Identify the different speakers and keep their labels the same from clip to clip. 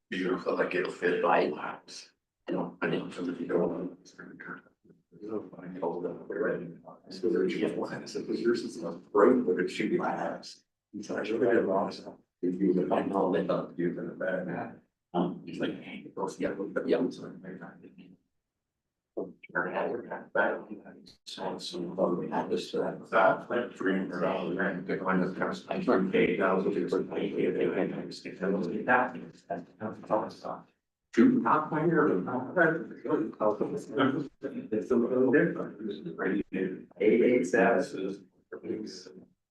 Speaker 1: Beautiful, like it'll fit by laps. I didn't feel the video. I told them they're ready. So they're just one. I said, "Well, yours is not great, but it should be my house." He said, "I should have had lost. If you would find all that up, you're gonna bad man." He's like, "Hey, it goes yellow, but yellow, so I'm very happy." So we had this that like $300 rent, the kind of cost like $8,000 different that. Two top player and it's a little different. AA statuses.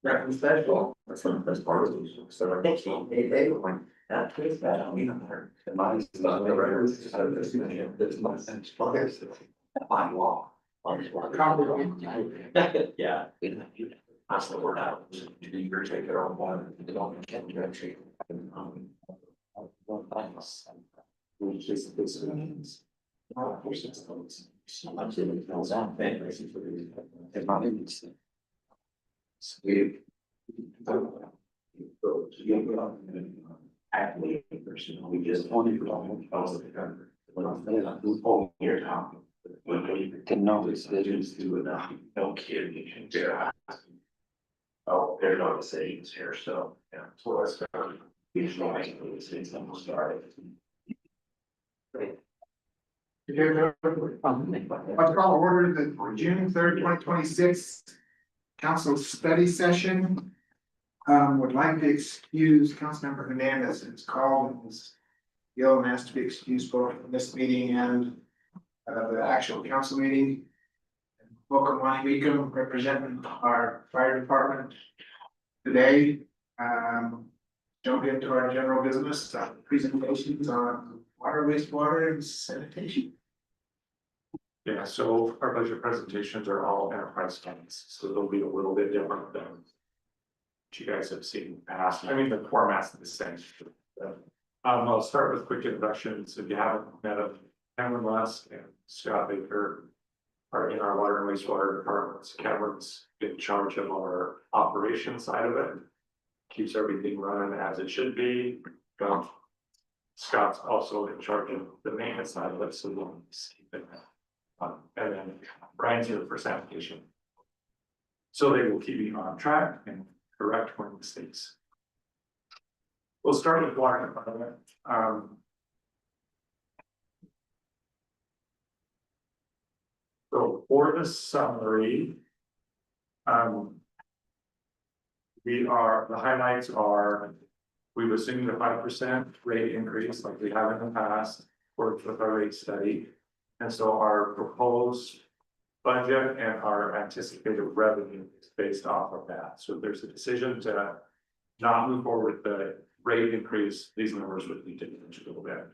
Speaker 1: Reckon special. That's one of the best part of it. So I think AA one. That takes that on me. And mine's not the records. This my sense players. By law. Yeah. That's the word out. You're taking it on one. You don't get direction. One things. Which is this means. So much in it goes on. If not, it's. We. Actually, we just wanted to. Oh, you're talking. To know decisions do enough. No kid, you can do. Oh, they're not the savings here, so, yeah, so that's. Usually, it's almost started.
Speaker 2: Let's call order the June 3rd, 2026 council study session. Would like to excuse Councilmember Hernandez, who's called and was ill and asked to be excused both from this meeting and the actual council meeting. Welcome, Lonnie Meekum, representing our fire department today. Jump into our general business presentations on water, wastewater, and sanitation.
Speaker 3: Yeah, so our budget presentations are all enterprise funds, so they'll be a little bit different than what you guys have seen in the past. I mean, the format's the same. I'll start with quick introductions. If you haven't met them, Cameron Lusk and Scott Baker are in our water and wastewater departments. Cameron's in charge of our operations side of it, keeps everything running as it should be. Scott's also in charge of the maintenance side of it, so we'll keep it. And then Brian's here for sanitation. So they will keep you on track and correct when mistakes. We'll start with water department. So for the summary, the highlights are, we've assumed a 5% rate increase like we have in the past, worked with our rate study. And so our proposed budget and our anticipated revenue is based off of that. So if there's a decision to not move forward with the rate increase, these numbers would need to change a little bit.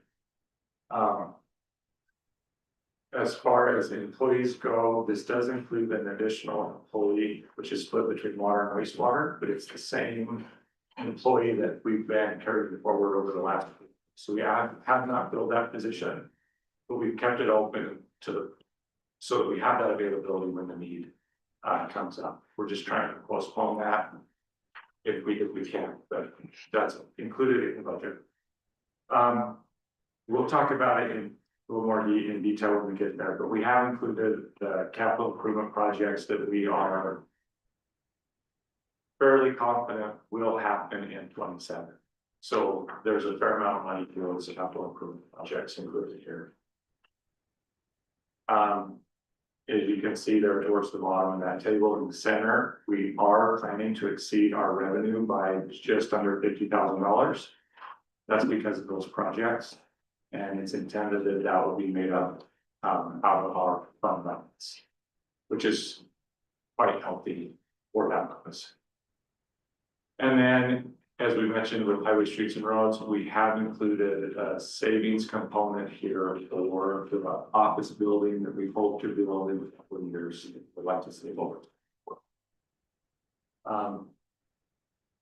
Speaker 3: As far as employees go, this does include an additional employee, which is split between water and wastewater, but it's the same employee that we've been carrying forward over the last week. So we have not filled that position, but we've kept it open so that we have that availability when the need comes up. We're just trying to postpone that if we can, but that's included in the budget. We'll talk about it in a little more in detail when we get there, but we have included the capital improvement projects that we are fairly confident will happen in 27. So there's a fair amount of money for those capital improvement projects included here. As you can see there towards the bottom of that table in the center, we are planning to exceed our revenue by just under $50,000. That's because of those projects. And it's intended that that will be made up out of our fund balance, which is quite healthy for that purpose. And then, as we mentioned with highway, streets and roads, we have included a savings component here for the office building that we hope to build in a couple of years. We'd like to save over.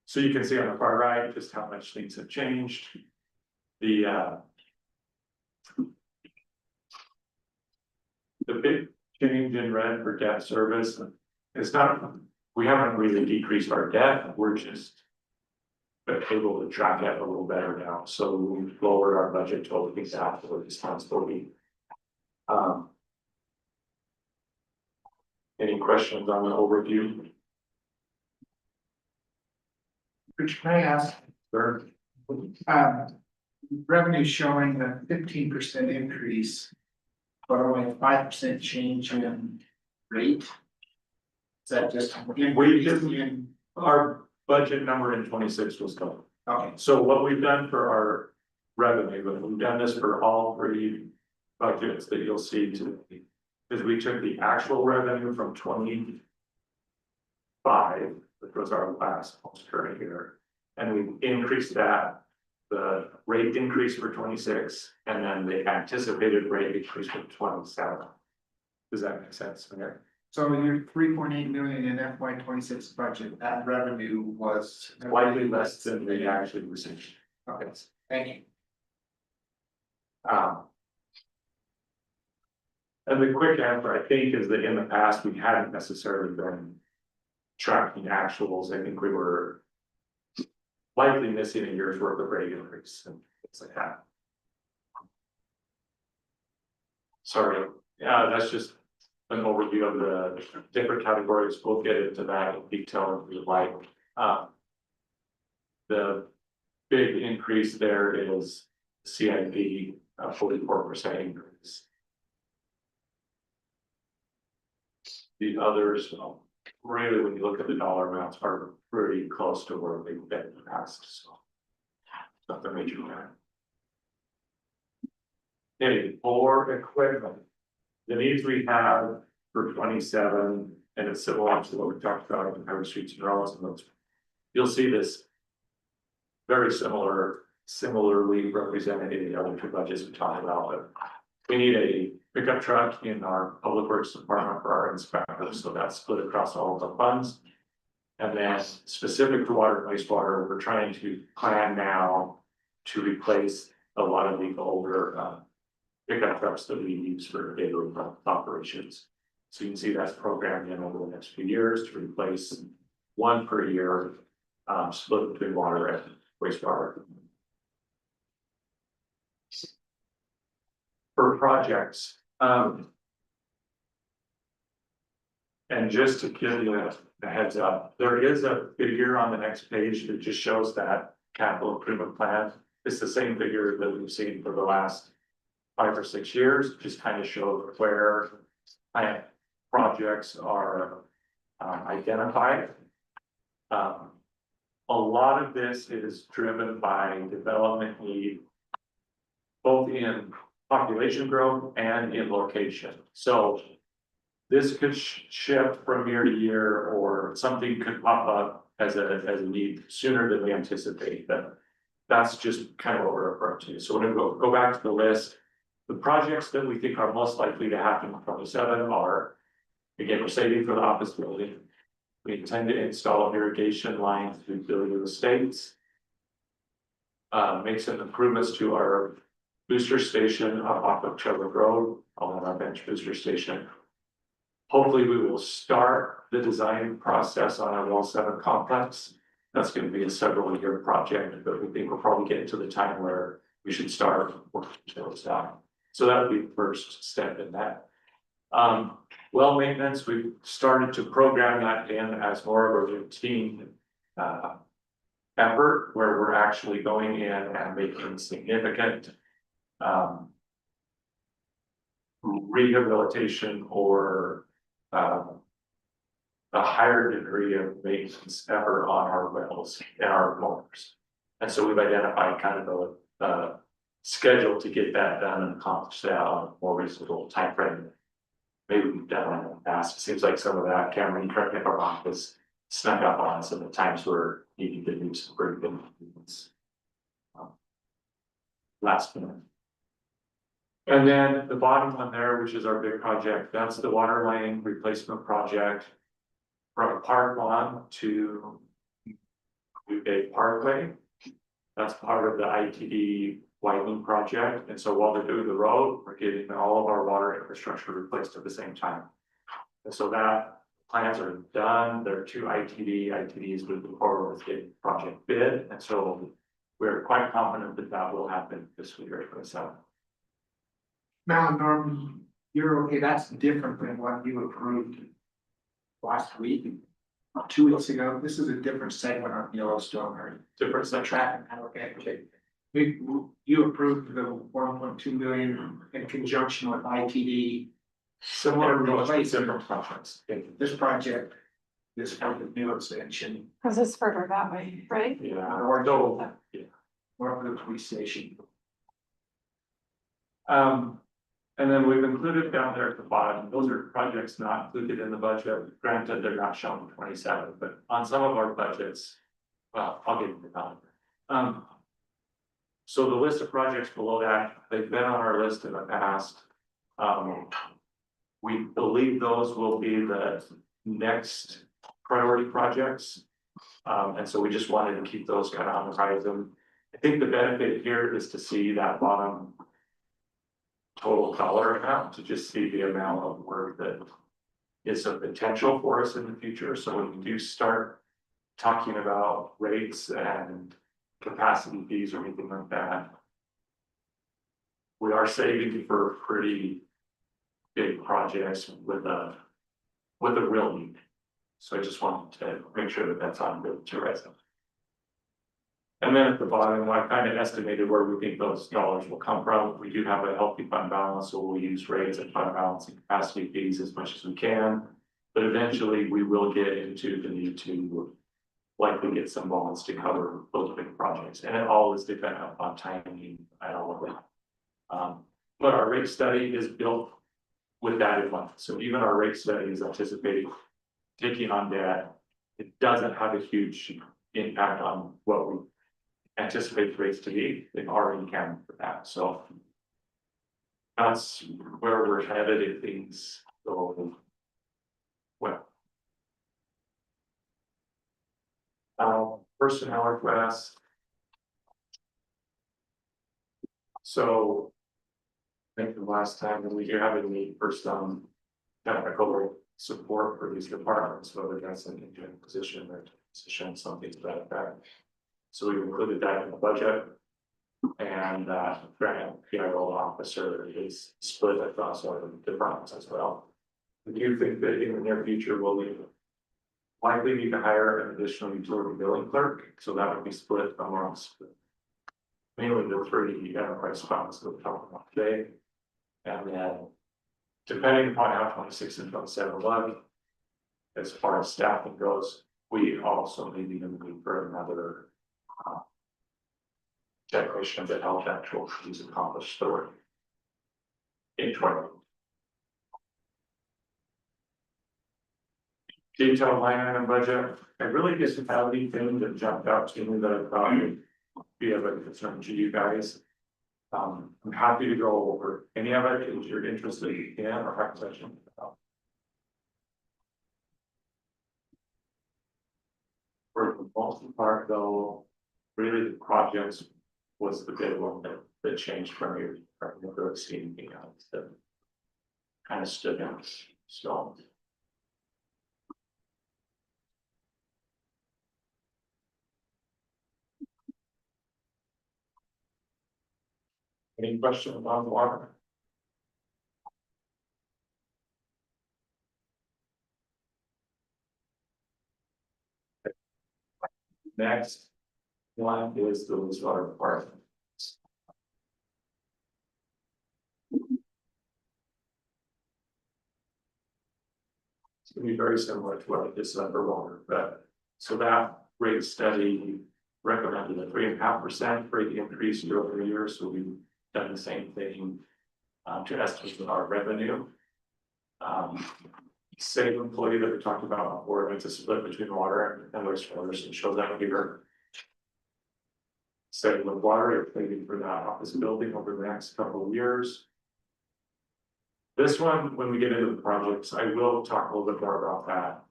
Speaker 3: So you can see on the far right just how much things have changed. The big change in red for debt service. It's not, we haven't really decreased our debt, we're just. Able to track it a little better now, so we lowered our budget to exactly what this sounds for me. Any questions on the overview?
Speaker 2: Rich, can I ask,
Speaker 3: Sure.
Speaker 2: revenue showing a 15% increase, but only a 5% change in rate? Is that just?
Speaker 3: We didn't, our budget number in 26 was covered.
Speaker 2: Okay,
Speaker 3: So what we've done for our revenue, but we've done this for all three budgets that you'll see today. Is we took the actual revenue from 25, which was our last most current year, and we increased that. The rate increase for 26, and then the anticipated rate increase for 27. Does that make sense, Mayor?
Speaker 2: so your 3.8 million in FY 26 budget, that revenue was.
Speaker 3: Slightly less than we actually received.
Speaker 2: Okay, thank you.
Speaker 3: And the quick answer, I think, is that in the past, we hadn't necessarily been tracking actuals. I think we were likely missing a year's worth of rate increase and things like that. Sorry, yeah, that's just an overview of the different categories. We'll get into that in detail if you'd like. The big increase there is CIP, 44% increase. The others, really, when you look at the dollar amounts, are pretty close to where they've been in the past, so. Nothing major there. Okay, for equipment, the needs we have for 27, and it's similar to what we talked about in Power Streets and Roads and those. You'll see this very similarly represented in the other two budgets we talked about, but we need a pickup truck in our public works department for our inspectors, so that's split across all of the funds. And then specific to water and wastewater, we're trying to plan now to replace a lot of the older pickup trucks that we use for daily operations. So you can see that's programmed in over the next few years to replace one per year, split between water and wastewater. For projects, and just to give you a heads up, there is a figure on the next page that just shows that capital improvement plan. It's the same figure that we've seen for the last 5 or 6 years, just kind of shows where projects are identified. A lot of this is driven by development need, both in population growth and in location. So this could shift from year to year, or something could pop up as a need sooner than we anticipate. But that's just kind of what we're referring to. So when we go back to the list, the projects that we think are most likely to happen in 27 are, again, we're saving for the office building. We intend to install an irrigation line through Billiard Estates. Make some improvements to our booster station off of Trevor Road, on our bench booster station. Hopefully, we will start the design process on our Well 7 complex. That's going to be a several-year project, but we think we're probably getting to the time where we should start working towards that. So that would be the first step in that. Well maintenance, we've started to program that in as more of a routine effort, where we're actually going in and making significant rehabilitation or a higher degree of maintenance ever on our wells and our motors. And so we've identified kind of a schedule to get that done and accomplish that on a more reasonable time frame. Maybe we've done in the past. It seems like some of that, Cameron, correct me if I'm wrong, was snuck up on us at the times we're needing to do some pretty good improvements. Last minute. And then the bottom one there, which is our big project, that's the water line replacement project from Park Lawn to a Parkway. That's part of the ITD widening project, and so while they're doing the road, we're getting all of our water infrastructure replaced at the same time. And so that plans are done, there are two ITDs moving forward with getting project bid, and so we're quite confident that that will happen this year for the
Speaker 2: Now, Norm, you're okay, that's different than what you approved last week, 2 weeks ago. This is a different segment on Yellowstone, or
Speaker 3: different section.
Speaker 2: track. Okay. You approved the 1.2 million in conjunction with ITD.
Speaker 3: Similar, different projects.
Speaker 2: This project is for the new extension,
Speaker 4: Cause it's further that way, right?
Speaker 3: Yeah,
Speaker 2: or
Speaker 3: no, yeah.
Speaker 2: north of the police station.
Speaker 3: And then we've included down there at the bottom, those are projects not included in the budget. Granted, they're not shown in 27, but on some of our budgets, well, I'll get into that. So the list of projects below that, they've been on our list in the past. We believe those will be the next priority projects. And so we just wanted to keep those kind of on the horizon. I think the benefit here is to see that bottom total dollar amount, to just see the amount of work that is a potential for us in the future. So when we do start talking about rates and capacity fees or anything like that, we are saving for pretty big projects with a real need. So I just wanted to make sure that that's on the horizon. And then at the bottom, I kind of estimated where we think those dollars will come from. We do have a healthy fund balance, so we'll use rates and fund balance and capacity fees as much as we can. But eventually we will get into the need to likely get some bonds to cover those big projects. And it all is dependent upon timing and all of that. But our rate study is built with that in mind. So even our rate study is anticipating taking on debt. It doesn't have a huge impact on what we anticipate the rates to be. They've already accounted for that. So that's where we're headed if things go well. Personnel requests. So I think the last time that we do have a need for some technical support for these departments, whether that's an engineering position or position, something to that effect. So we included that in the budget. And grant PIO officer is split across our departments as well. I do think that in the near future, we'll likely need to hire an additional utility billing clerk, so that would be split amongst mainly the 3 enterprise funds that we're talking about today. And then depending upon how 26 and 27 look, as far as staffing goes, we also may need to move for another technician to help actual these accomplish the work in 20. Detailed line item budget. I really didn't have anything that jumped out to me that I thought would be of a concern to you guys. I'm happy to go over any of it if you're interested in or have questions about. For the most part, though, really the projects was the big one that changed from your never seen anything else that kind of stood out. So. Any question about the water? Next one is the wastewater department. It's going to be very similar to what I did for water, but so that rate study recommended a 3.5% rate increase year over year. So we've done the same thing to estimate our revenue. Same employee that we talked about before, it's a split between water and wastewater, so it shows that here. Same with water, you're planning for that office building over the next couple of years. This one, when we get into the projects, I will talk a little bit more about that.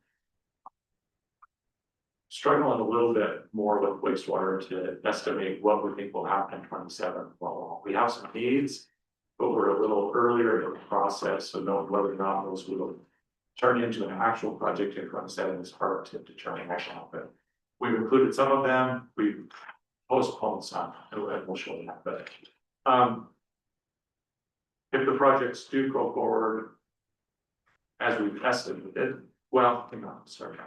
Speaker 3: struggling a little bit more with wastewater to estimate what we think will happen in 27. Well, we have some needs, but we're a little earlier in the process, so knowing whether or not those will turn into an actual project in 27 is hard to determine right now, but we've included some of them, we've postponed some, and we'll show that, but, if the projects do go forward as we've estimated, well, hang on, sorry.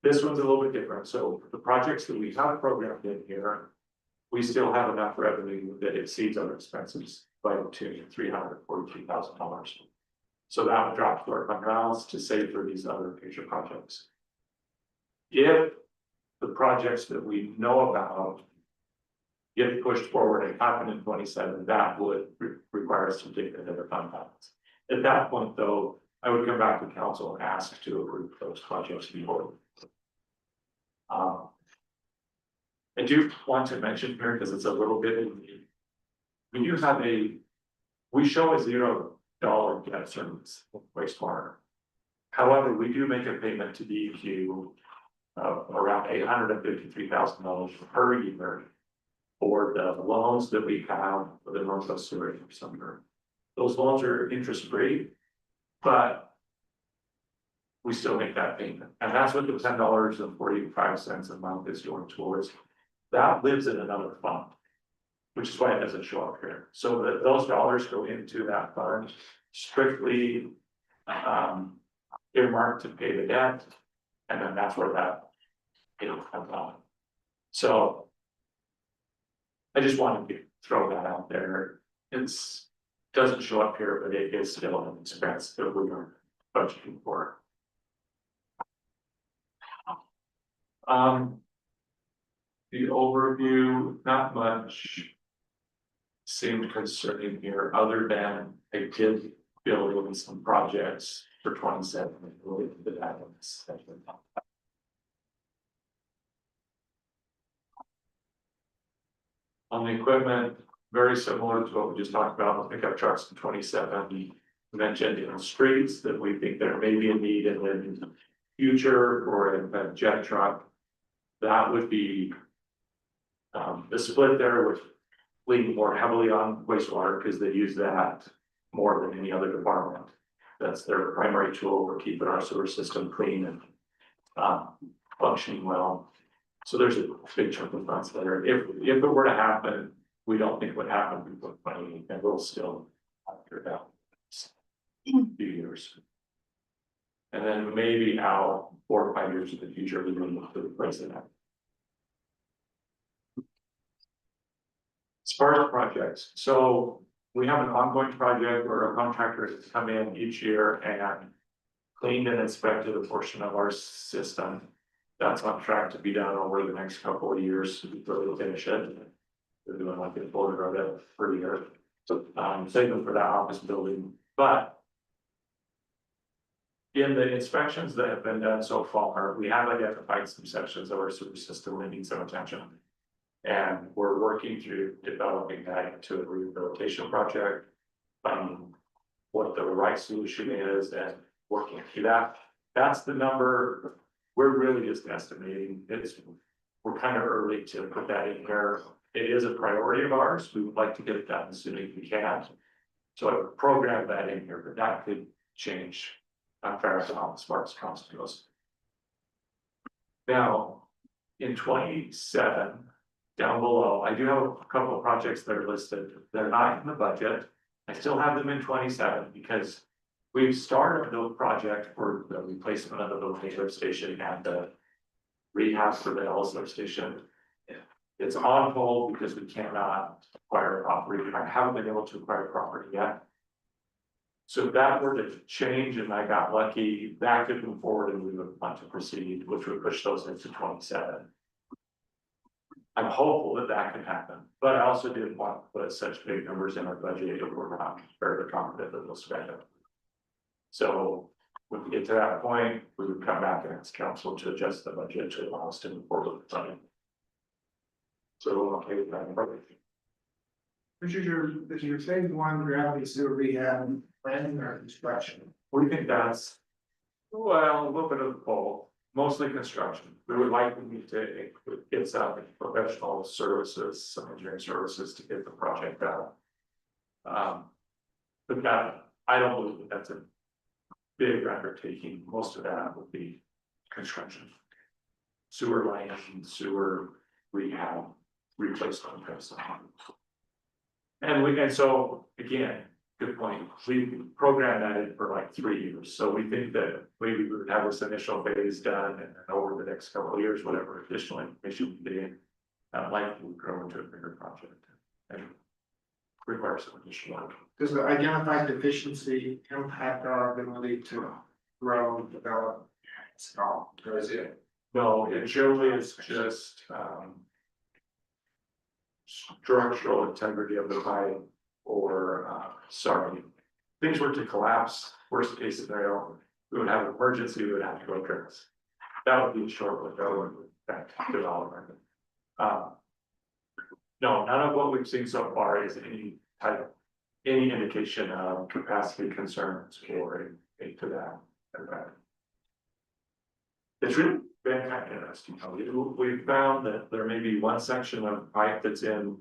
Speaker 3: This one's a little bit different, so the projects that we have programmed in here, we still have enough revenue that exceeds our expenses by up to $343,000. So that would drop to our fund balance to save for these other future projects. If the projects that we know about get pushed forward and happen in 27, that would require us to dig another fund balance. At that point, though, I would come back to council and ask to approve those projects before. I do want to mention here, because it's a little bit, we do have we show a $0 debt service wastewater. However, we do make a payment to DEQ of around $853,000 per year for the loans that we have for the Northwest Sewer Center. Those loans are interest free, but we still make that payment. And that's what the $10.45 a month is going towards. That lives in another fund, which is why it doesn't show up here. So that those dollars go into that fund strictly earmarked to pay the debt. And then that's where that comes out. So I just wanted to throw that out there. Doesn't show up here, but it is still an expense that we are budgeting for. The overview, not much seemed concerning here, other than I did build in some projects for 27 related to that one. On the equipment, very similar to what we just talked about, the pickup trucks in 27. We mentioned in the streets that we think there may be a need in the future for a jet truck. That would be the split there would lean more heavily on wastewater because they use that more than any other department. That's their primary tool for keeping our sewer system clean and functioning well. So there's a big chunk of funds there. If it were to happen, we don't think it would happen. We put money and we'll still figure it out in a few years. And then maybe out 4 or 5 years in the future, we will look to replace that. Spark projects. So we have an ongoing project where a contractor has come in each year and cleaned and inspected a portion of our system. That's on track to be done over the next couple of years before we finish it. They're doing like a folder of it per year. So saving for that office building. But in the inspections that have been done so far, we have identified some sections of our sewer system that need some attention. And we're working through developing that into a rehabilitation project, finding what the right solution is and working through that. That's the number. We're really just estimating. We're kind of early to put that in here. It is a priority of ours. We would like to get it done as soon as we can. So I programmed that in here, but that could change fast as far as cost goes. Now, in 27, down below, I do have a couple of projects that are listed. They're not in the budget. I still have them in 27 because we've started the project for the replacement of the locator station and the rehab for the Ellsworth station. It's on hold because we cannot acquire property. I haven't been able to acquire property yet. So if that were to change and I got lucky, that could move forward and we would want to proceed, which would push those into 27. I'm hopeful that that can happen, but I also didn't want to put such big numbers in our budget if we're not very confident that we'll spend it. So when we get to that point, we would come back and ask council to adjust the budget to allow us to move forward with the funding. So we're okay with that.
Speaker 2: Which is your phase one gravity sewer rehab planning or construction?
Speaker 3: We think that's, well, a little bit of both. mostly construction. We would like to get some professional services, some engineering services to get the project done. But that, I don't believe that that's a big undertaking. Most of that would be construction. Sewer line, sewer rehab, replacement type stuff. And so, again, good point, we programmed that in for like 3 years, so we think that we would have this initial phase done, and then over the next couple of years, whatever additional information we get in. Likely would grow into a bigger project and require some additional work.
Speaker 2: Does the identified deficiency impact our ability to grow, develop, and install? Or is it?
Speaker 3: No, it generally is just, structural integrity of the pipe, or, sorry, things were to collapse, worst case scenario, we would have an emergency, we would have to go address. That would be a short window in that development. No, none of what we've seen so far is any indication of capacity concerns or anything to that effect. It's really been kind of interesting. We found that there may be one section of pipe that's in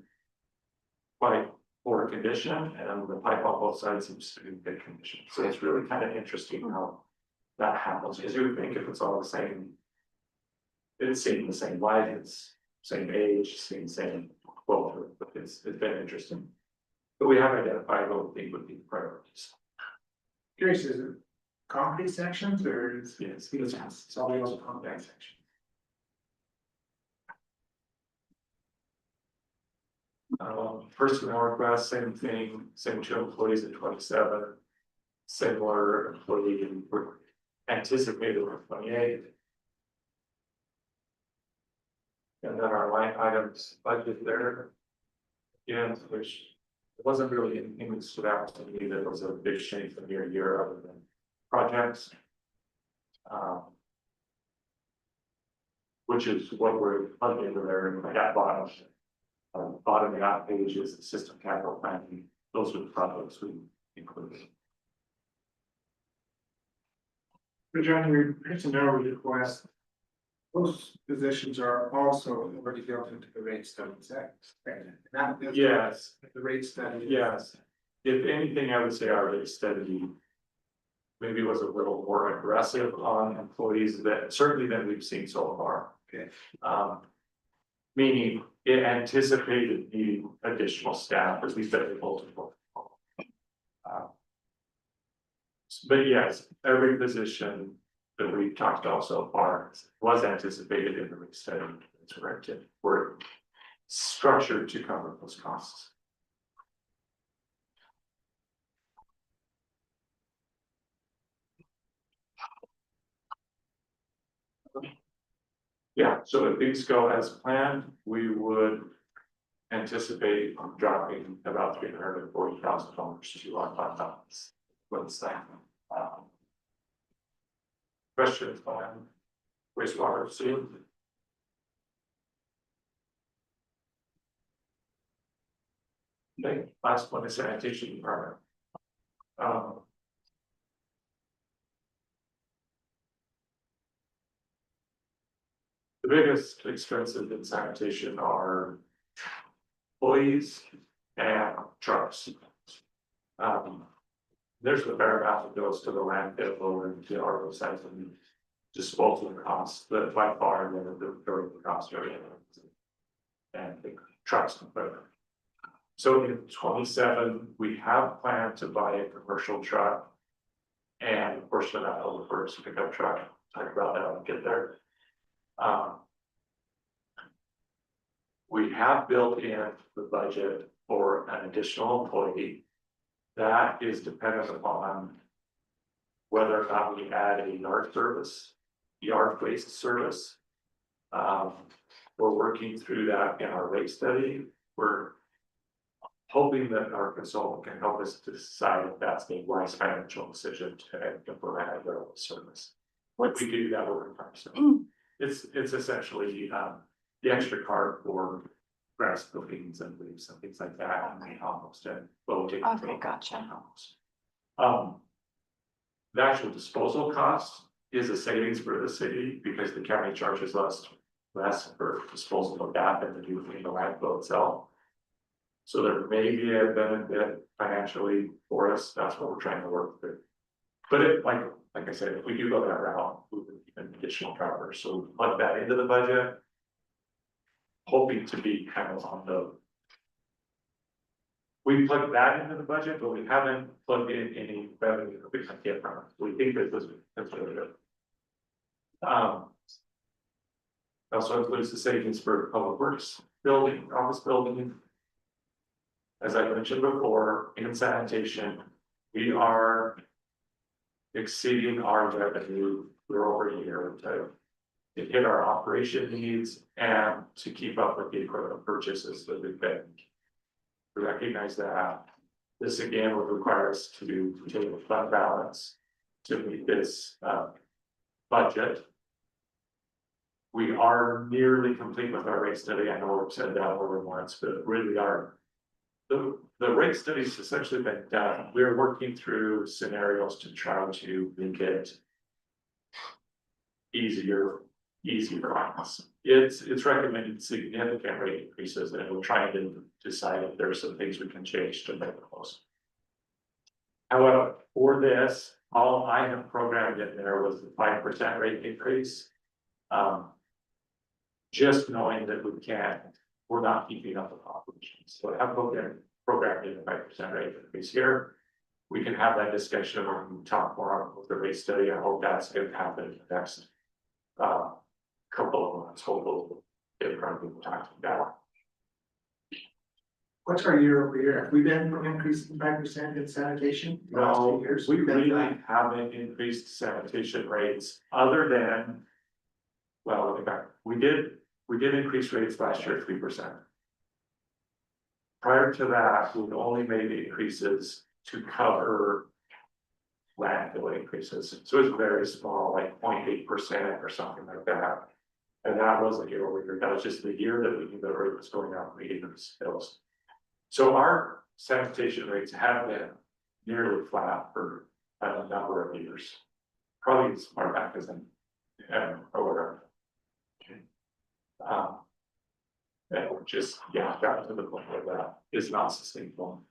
Speaker 3: quite poor condition, and the pipe on both sides seems to be in good condition. So it's really kind of interesting how that happens, because you would think if it's all the same, it's seen the same light, it's same age, same quote, but it's been interesting. But we have identified what we think would be the priorities.
Speaker 2: Curious, is it concrete sections or is
Speaker 3: Yes,
Speaker 2: it's all those concrete sections?
Speaker 3: Personnel request, same thing, same 2 employees at 27. Similar employee anticipated at 28. And then our line items budget there. Yeah, which it wasn't really anything that stood out to me that was a big change from year to year other than projects. Which is what we're plugging into there in that bottom. Bottom of that page is the system capital planning. Those are the projects we included.
Speaker 2: John, your personnel request, those positions are also already built into the rate study, is that correct? Not built into
Speaker 3: Yes,
Speaker 2: the rate study.
Speaker 3: yes. If anything, I would say our rate study maybe was a little more aggressive on employees that certainly than we've seen so far.
Speaker 2: Okay.
Speaker 3: Meaning it anticipated needing additional staff, as we said, multiple. But yes, every position that we've talked about so far was anticipated in the rate study. It's corrected. We're structured to cover those costs. Yeah, so if things go as planned, we would anticipate dropping about $340,000 to our fund balance. What's that? Questions on wastewater sewer? Okay, last one is sanitation department. The biggest expenses in sanitation are employees and trucks. There's the fair amount that goes to the landfill and to our recycling disposal costs, that by far the variable cost area. And the trucks and equipment. So in 27, we have planned to buy a commercial truck. And a portion of that will refer to pickup truck. Talk about that when we get there. We have built in the budget for an additional employee. That is dependent upon whether or not we add a yard service, yard waste service. We're working through that in our rate study. We're hoping that our consultant can help us decide if that's the wise financial decision to implement a yard waste service. We do that over time. So it's essentially the extra card for grass clippings and leaves and things like that, and compost and floating.
Speaker 4: Okay, gotcha.
Speaker 3: The actual disposal cost is a savings for the city because the county charges less for disposal of that than they do in the landfill itself. So there may be a benefit financially for us, that's what we're trying to work through. But it, like I said, if we do go that route, we would need an additional cover, so we plug that into the budget. Hoping to be kind of on the. We plugged that into the budget, but we haven't plugged in any revenue that we can get from it, we think that this is conservative. Also includes the savings for public works building, office building. As I mentioned before, in sanitation, we are exceeding our revenue year over year to hit our operation needs and to keep up with the equipment purchases that we've been. We recognize that this again would require us to take a fund balance to meet this budget. We are nearly complete with our rate study. I know we've said that over once, but really are. The rate study's essentially been done. We're working through scenarios to try to make it easier on us. It's recommended significant rate increases, and we're trying to decide if there's some things we can change to make it close. However, for this, all I have programmed in there was the 5% rate increase. Just knowing that we're not keeping up with operations. So I have programmed in the 5% rate increase here. We can have that discussion when we talk more about the rate study. I hope that's going to happen in the next couple of months. Hopefully, get from people talking about.
Speaker 2: What's our year over year? Have we been increasing 5% in sanitation? the last few
Speaker 3: No,
Speaker 2: years?
Speaker 3: we
Speaker 2: We've been
Speaker 3: really
Speaker 2: flat.
Speaker 3: haven't increased sanitation rates other than. Well, let me back. We did increase rates last year 3%. Prior to that, we only made increases to cover landfill increases. So it's very small, like 0.8% or something like that. And that wasn't year over year. That was just the year that we knew the rate was going up, we didn't spills. So our sanitation rates have been nearly flat for a number of years. Probably as far back as in or whatever. And we're just, got to the point where that is not sustainable.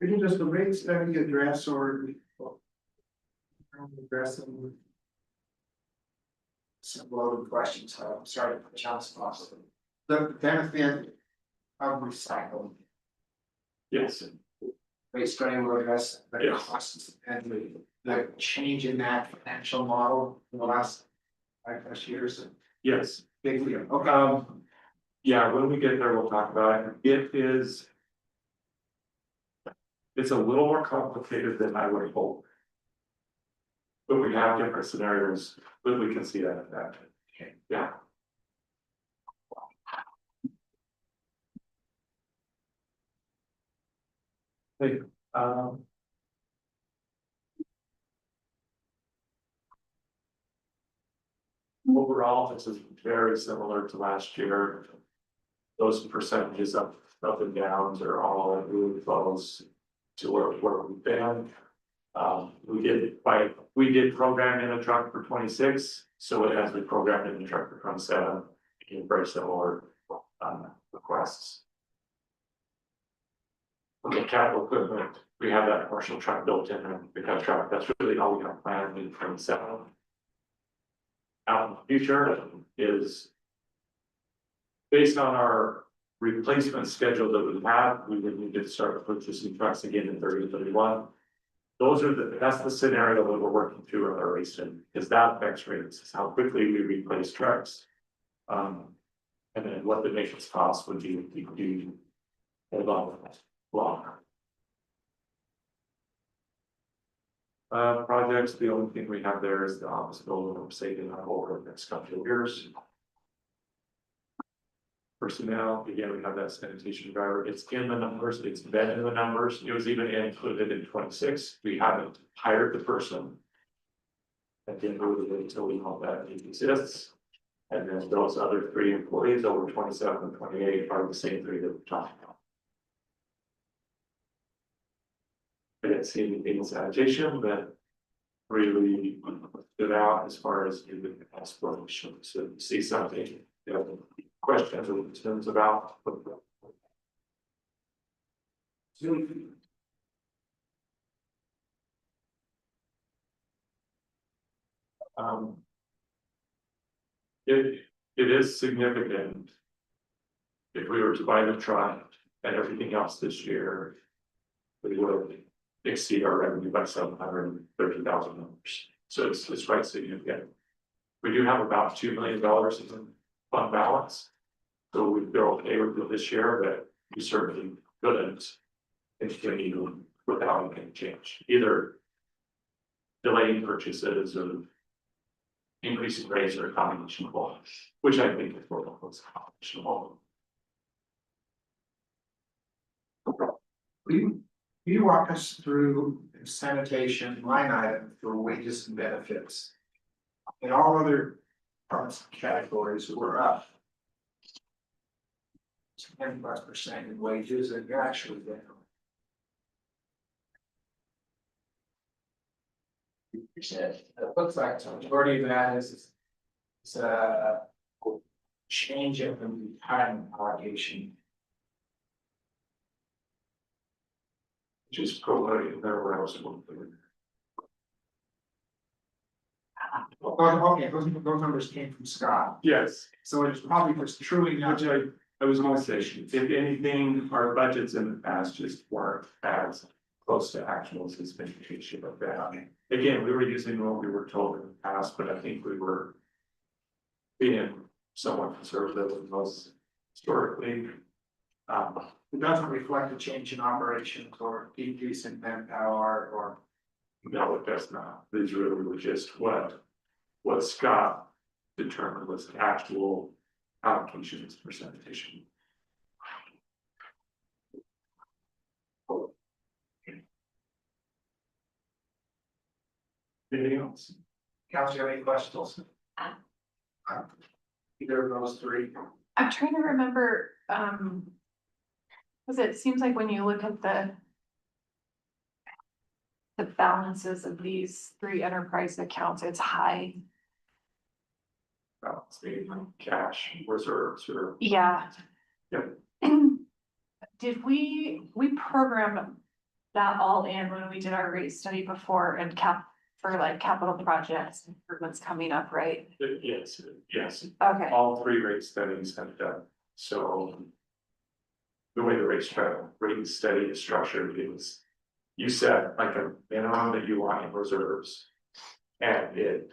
Speaker 2: Does the rate study address or address them? Some loaded questions, so I'm sorry to put you on the spot. The benefit of recycling,
Speaker 3: Yes,
Speaker 2: rate study will address the
Speaker 3: Yes.
Speaker 2: costs and the change in that financial model in the last 5+ years.
Speaker 3: yes.
Speaker 2: Big deal, okay.
Speaker 3: Yeah, when we get there, we'll talk about it. It's a little more complicated than I would hope. But we have different scenarios, but we can see that effect.
Speaker 2: Okay.
Speaker 3: Yeah. Hey, overall, this is very similar to last year. Those percentages up and downs are all really close to where we've been. We did program in a truck for 26, so it has been programmed in the truck for 27, in very similar requests. Okay, capital equipment, we have that commercial truck built in the pickup truck, that's really all we have planned in 27. Out in the future is based on our replacement schedule that we have, we would need to start purchasing trucks again in 30 and 31. That's the scenario that we're working through with our racing, is that affects rates, how quickly we replace trucks. And then what the maintenance costs would be if we do hold on longer. Projects, the only thing we have there is the office building, I'm saving on over the next couple of years. Personnel, again, we have that sanitation driver, it's in the numbers, it's been in the numbers, it was even included in 26, we haven't hired the person. At the end of the day, until we know that it exists. And then those other 3 employees over 27 and 28 are the same 3 that we're talking about. I didn't see anything in sanitation, but really stood out as far as the explanation, so you see something, you have questions or concerns about. Um. It is significant. If we were to buy the truck and everything else this year, we would exceed our revenue by $730,000. So it's quite significant. We do have about $2 million in fund balance. So we feel okay with it this year, but we certainly couldn't continue without any change, either delaying purchases or increasing rates or a combination of all, which I think is more of a combination of all.
Speaker 2: Will you walk us through sanitation line item for wages and benefits? In all other parts and categories, we're up 10+% in wages, and you're actually down. It looks like the majority of that is a change in the retirement allocation.
Speaker 3: Which is probably their eligible.
Speaker 2: Okay, those numbers came from Scott,
Speaker 3: Yes,
Speaker 2: so it's probably just truly not.
Speaker 3: which I was gonna say, if anything, our budgets in the past just weren't as close to actuals as been the issue of that. Again, we were using what we were told in the past, but I think we were being somewhat conservative with those historically.
Speaker 2: It doesn't reflect a change in operations or decrease in manpower or.
Speaker 3: No, it does not. These really were just what Scott determined was the actual allocations percentage. Anything else?
Speaker 2: Council, you have any questions? Either of those three.
Speaker 4: I'm trying to remember, cause it seems like when you look at the balances of these three enterprise accounts, it's high.
Speaker 3: Balance being cash reserves or.
Speaker 4: Yeah.
Speaker 3: Yep.
Speaker 4: Did we programmed that all in when we did our rate study before and for like capital projects, improvements coming up, right?
Speaker 3: Yes,
Speaker 4: Okay,
Speaker 3: all three rate studies have done, so. The way the rate study is structured is, you set like a minimum that you want in reserves. And it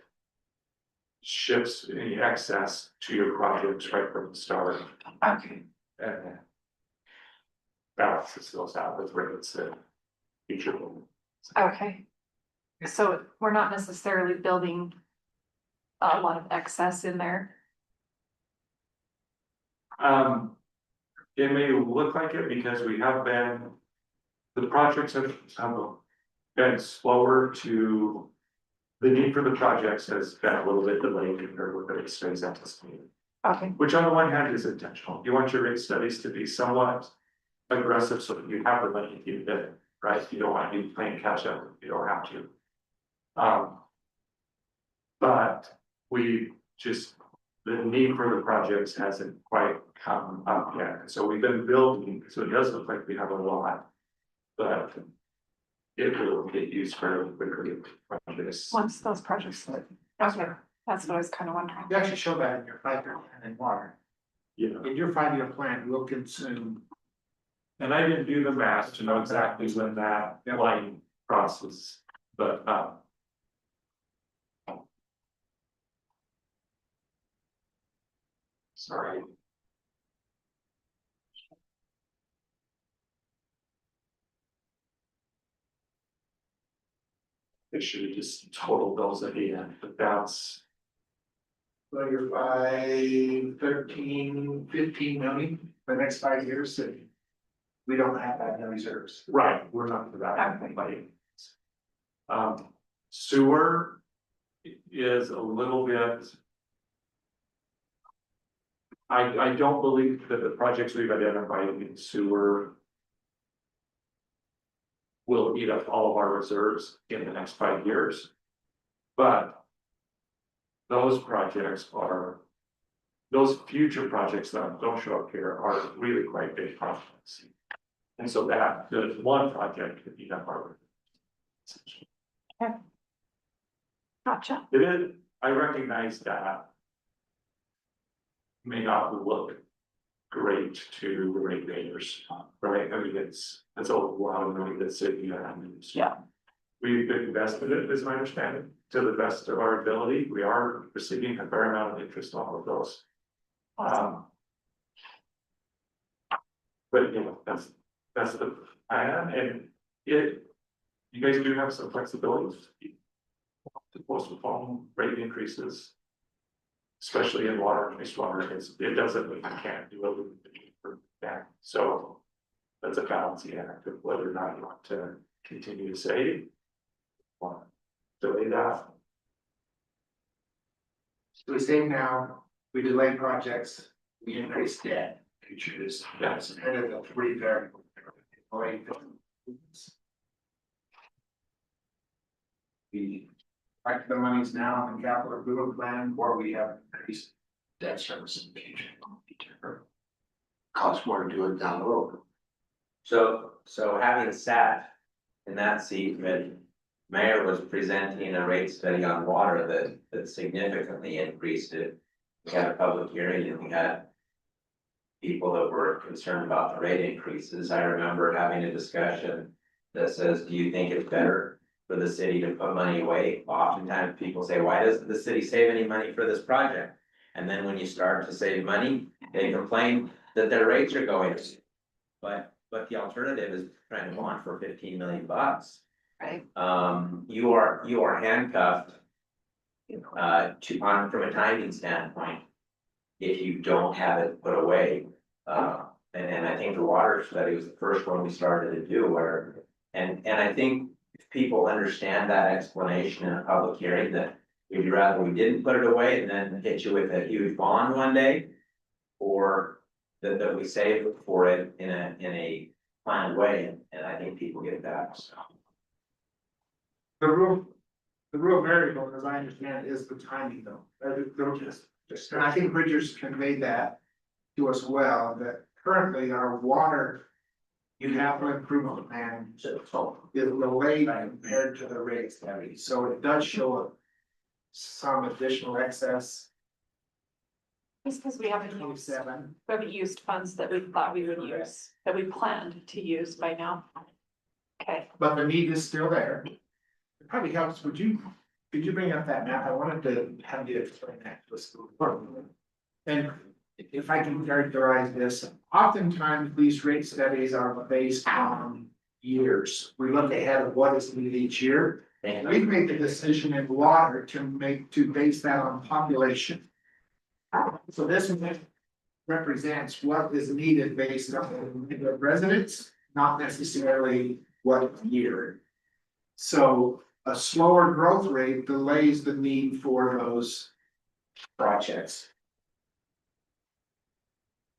Speaker 3: shifts any excess to your projects right from the start,
Speaker 4: okay,
Speaker 3: and then balances those out with rates that future.
Speaker 4: okay. So we're not necessarily building a lot of excess in there.
Speaker 3: It may look like it because we have been, the projects have been slower to. The need for the projects has been a little bit delayed compared with the rate studies anticipated,
Speaker 4: Okay,
Speaker 3: which on the one hand is intentional. You want your rate studies to be somewhat aggressive so that you have the money to keep it, right? You don't want to be playing catch up if you don't have to. But we just, the need for the projects hasn't quite come up yet, so we've been building, so it does look like we have a lot. But it will get used fairly quickly. Projects.
Speaker 4: once those projects start. Okay, that's what I was kind of wondering.
Speaker 2: You actually show that in your 5-year plan in water.
Speaker 3: Yeah,
Speaker 2: In your 5-year plan, will consume.
Speaker 3: and I didn't do the math to know exactly when that line crosses, but sorry. It should have just totaled those at the end, but that's,
Speaker 2: So you're 15 million for the next 5 years, and we don't have that in reserves.
Speaker 3: right, we're not for that.
Speaker 4: Okay.
Speaker 3: By any means. Sewer is a little bit. I don't believe that the projects we've identified in sewer will eat up all of our reserves in the next 5 years. But those projects are, those future projects that don't show up here are really quite big projects. And so that, the one project could be that part.
Speaker 4: Gotcha.
Speaker 3: It is, I recognize that. May not look great to the regulators, right? I mean, it's a lot of money that's sitting there.
Speaker 4: Yeah.
Speaker 3: We've invested it, is my understanding, to the best of our ability. We are receiving a fair amount of interest on all of those.
Speaker 4: Awesome.
Speaker 3: But you know, that's the plan, and you guys do have some flexibility. To postpone rate increases. Especially in water and wastewater, it doesn't mean you can't do it for that, so. That's a balancing act of whether or not you want to continue to save. Or delay that.
Speaker 2: So we save now, we delay projects, we increase debt, future is, that's kind of the three variables. We like the monies now in the capital improvement plan, or we have increased debt service in the future. Cost more to do it down the road.
Speaker 5: So having sat in that seat when Mayor was presenting a rate study on water that significantly increased it. We had a public hearing and we had people that were concerned about the rate increases. I remember having a discussion that says, do you think it's better for the city to put money away? Oftentimes people say, why doesn't the city save any money for this project? And then when you start to save money, they complain that their rates are going up. But the alternative is trying to bond for 15 million bucks.
Speaker 4: Right.
Speaker 5: You are handcuffed from a timing standpoint. If you don't have it put away, and I think the water study was the first one we started to do where, and I think if people understand that explanation in a public hearing, that we'd rather we didn't put it away and then hit you with a huge bond one day, or that we save for it in a planned way, and I think people get that. So.
Speaker 2: The real variable, as I understand it, is the timing though. And I think Bridgers conveyed that to us well, that currently our water. Capital improvement plan is delayed compared to the rate study, so it does show some additional excess.
Speaker 4: Just because we haven't used,
Speaker 2: 27.
Speaker 4: we haven't used funds that we thought we would use, that we planned to use by now. Okay,
Speaker 2: But the need is still there. It probably helps, could you bring up that map? I wanted to have you explain that to us. And if I can characterize this, oftentimes these rate studies are based on years. We look ahead of what is needed each year. We've made the decision in water to base that on population. So this represents what is needed based on the residents, not necessarily what year. So a slower growth rate delays the need for those projects.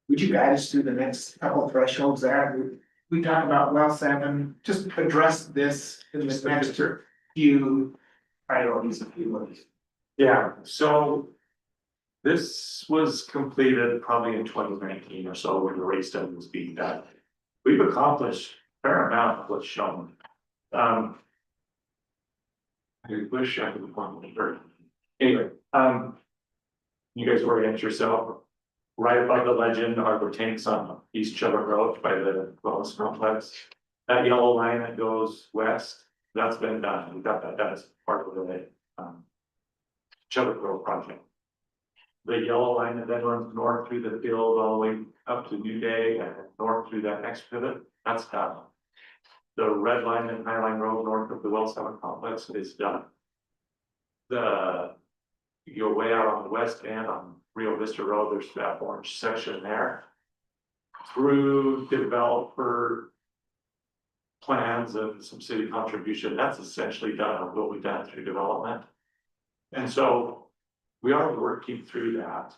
Speaker 2: Would you guide us through the next couple of thresholds there? We talk about well 7, just address this in the next few priorities, if you would.
Speaker 3: Yeah, so. This was completed probably in 2019 or so when the rate study was being done. We've accomplished a fair amount of what's shown. I wish I could point to it. Anyway, you guys orient yourself. Right above the legend are the tanks on East Chubbuck Road by the wellness complex. That yellow line that goes west, that's been done. We got that done as part of the Chubbuck Road project. The yellow line that then runs north through the field all the way up to New Day and north through that next pivot, that's done. The red line and Highline Road north of the Well 7 complex is done. You're way out on the west end on Rio Vista Road, there's that orange section there. Through developer plans and some city contribution, that's essentially done or will be done through development. And so we are working through that.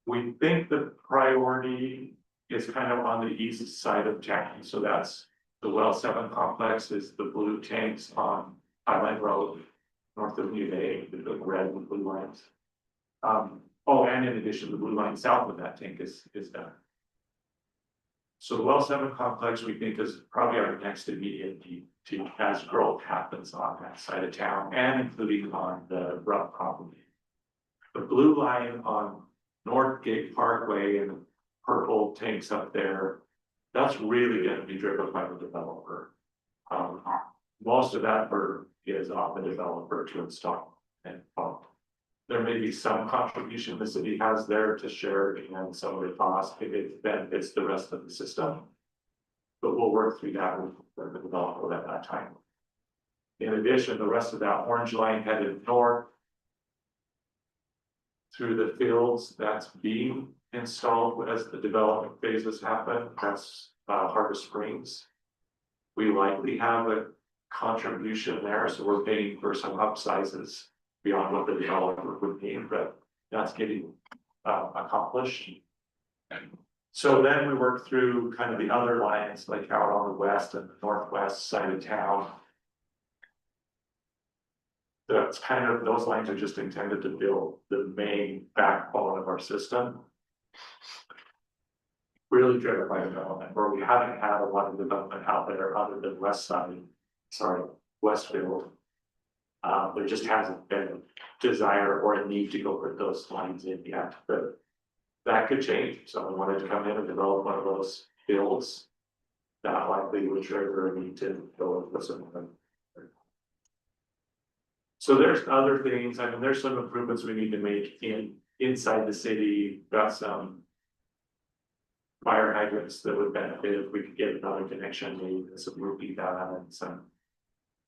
Speaker 3: We think the priority is kind of on the east side of town, so that's The well 7 complex is the blue tanks on Highline Road, north of New Day, the big red and blue lines. And in addition, the blue line south of that tank is done. So the well 7 complex, we think, is probably our next immediate need to, as growth happens on that side of town and including on the rough property. The blue line on Northgate Parkway and purple tanks up there, that's really gonna be driven by the developer. Most of that burden is on the developer to install and pump. There may be some contribution the city has there to share and some of the costs if it benefits the rest of the system. But we'll work through that with the developer at that time. In addition, the rest of that orange line headed north through the fields, that's being installed as the development phases happen. That's Harvest Springs. We likely have a contribution there, so we're paying for some upsizes beyond what the developer would need, but that's getting accomplished. So then we work through kind of the other lines, like out on the west and the northwest side of town. That's kind of, those lines are just intended to build the main backbone of our system. Really driven by development, where we haven't had a lot of development out there other than Westfield. There just hasn't been a desire or a need to go put those lines in yet, but that could change. If someone wanted to come in and develop one of those fields, that likely would trigger a need to go and put some of them. So there's other things, I mean, there's some improvements we need to make inside the city, got some fire hydrants that would benefit if we could get another connection, maybe some roofing done and some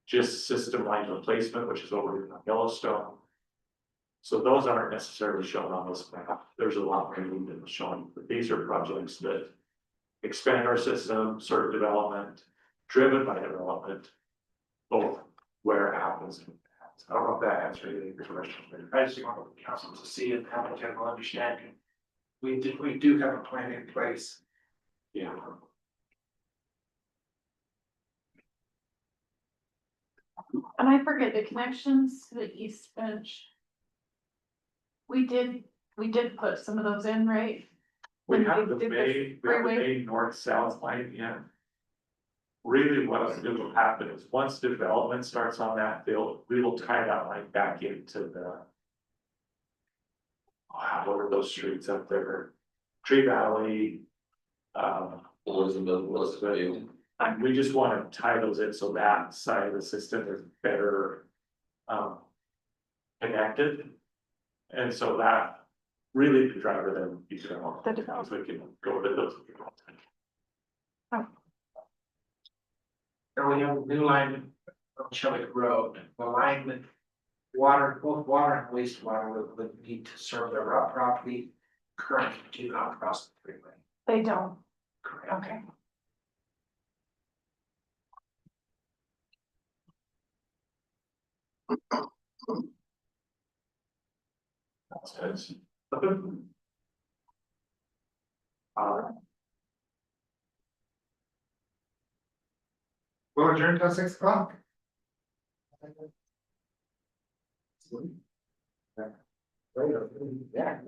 Speaker 3: just system line replacement, which is what we're doing on Yellowstone. So those aren't necessarily shown on this map. There's a lot more than shown, but these are projects that expand our system, serve development, driven by development, both where it happens. I don't know if that answers any of your questions.
Speaker 2: I just want the council to see and have a general understanding. We do have a plan in place.
Speaker 3: Yeah.
Speaker 4: And I forget the connections to the East Bench. We did put some of those in, right?
Speaker 3: We
Speaker 4: When
Speaker 3: have
Speaker 4: we
Speaker 3: the
Speaker 4: did the
Speaker 3: main,
Speaker 4: freeway.
Speaker 3: north-south line, yeah. Really what will happen is once development starts on that field, we will tie that line back into the. What are those streets up there? Tree Valley. Elizabeth. We just want to tie those in so that side of the system is better. Connected. And so that really the driver then be developed.
Speaker 4: The development.
Speaker 3: So we can go to those.
Speaker 2: And we have a new line on Chillick Road, the line that water, both water and wastewater would need to serve their property. Currently do not cross the freeway.
Speaker 4: They don't,
Speaker 2: Correct.
Speaker 4: okay.
Speaker 3: That's it.
Speaker 2: We'll adjourn till 6 o'clock.
Speaker 5: Yeah.